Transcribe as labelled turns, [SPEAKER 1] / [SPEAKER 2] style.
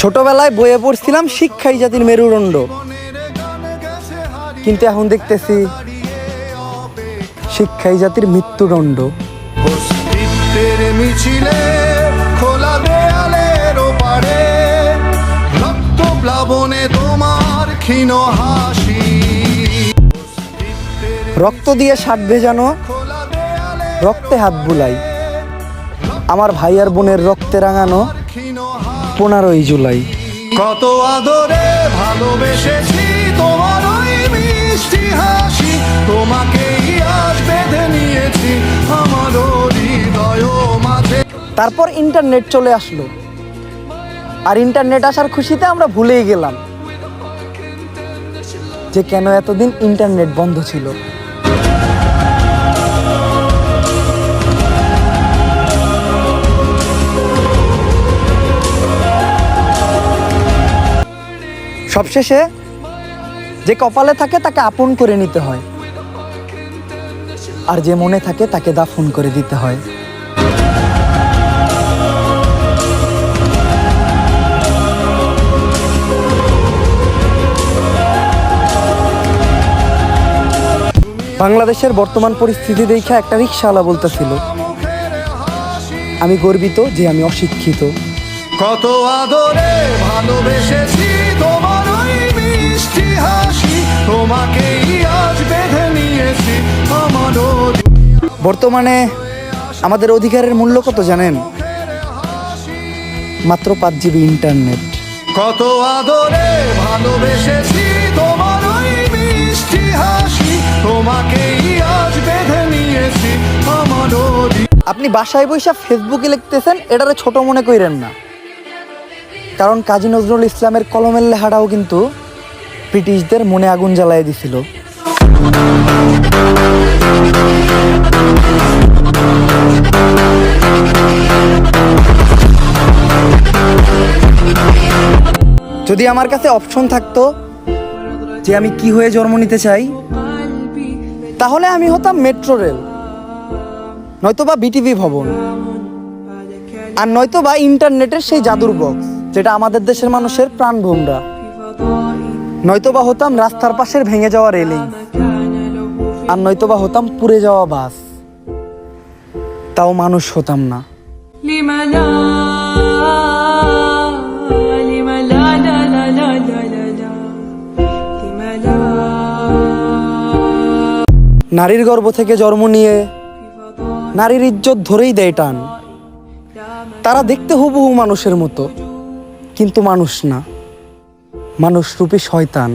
[SPEAKER 1] ছোটবেলায় বইয়ে পড়ছিলাম শিক্ষাই জাতির মেরুদণ্ড, কিন্তু এখন দেখতেছি শিক্ষাই জাতির মৃত্যুদণ্ড।
[SPEAKER 2] মিছিলে খোলা দেয়ালের ওপারে রক্ত প্লাবনে তোমার ক্ষীণ হাসি,
[SPEAKER 1] রক্ত দিয়ে শার্ট ভেজানো, রক্তে হাত বুলাই, আমার ভাই আর বোনের রক্তে রাঙানো 15ই জুলাই।
[SPEAKER 2] কত আদরে ভালোবেসেছি তোমার ওই মিষ্টি হাসি, তোমাকেই আজ বেঁধে নিয়েছি আমার হৃদয় মাঝে।
[SPEAKER 1] তারপর ইন্টারনেট চলে আসলো, আর ইন্টারনেট আসার খুশিতে আমরা ভুলেই গেলাম যে কেন এতদিন ইন্টারনেট বন্ধ ছিল। সবশেষে যে কপালে থাকে তাকে আপন করে নিতে হয়, আর যে মনে থাকে তাকে দাফন করে দিতে হয়। বাংলাদেশের বর্তমান পরিস্থিতি দেখে একটা রিকশাওয়ালা বলতেছিল, আমি গর্বিত যে আমি অশিক্ষিত।
[SPEAKER 2] কত আদরে ভালোবেসেছি তোমার ওই মিষ্টি হাসি, তোমাকেই আজ বেঁধে নিয়েছি আমার।
[SPEAKER 1] বর্তমানে আমাদের অধিকারের মূল্য কত জানেন? মাত্র 5 GB ইন্টারনেট।
[SPEAKER 2] কত আদরে ভালোবেসেছি তোমার ওই মিষ্টি হাসি, তোমাকেই আজ বেঁধে নিয়েছি আমার।
[SPEAKER 1] আপনি বাসায় বসে ফেসবুকে লিখতেছেন, এটারে ছোট মনে কইরেন না, কারণ কাজী নজরুল ইসলামের কলমের লেখাটাও কিন্তু ব্রিটিশদের মনে আগুন জ্বালায় দিছিল। যদি আমার কাছে অপশন থাকতো যে আমি কি হয়ে জন্ম নিতে চাই, তাহলে আমি হতাম মেট্রো রেল, নয়তোবা বিটিভি ভবন, আর নয়তোবা ইন্টারনেটের সেই জাদুর বক্স যেটা আমাদের দেশের মানুষের প্রাণভোমরা, নয়তোবা হতাম রাস্তার পাশের ভেঙে যাওয়া রেলিং, আর নয়তোবা হতাম পুড়ে যাওয়া বাস। তাও মানুষ হতাম না। নারীর গর্ভ থেকে জন্ম নিয়ে নারীর ইজ্জত ধরেই দেয় টান। তারা দেখতে হুবহু মানুষের মতো, কিন্তু মানুষ না, মানুষ রূপী শয়তান।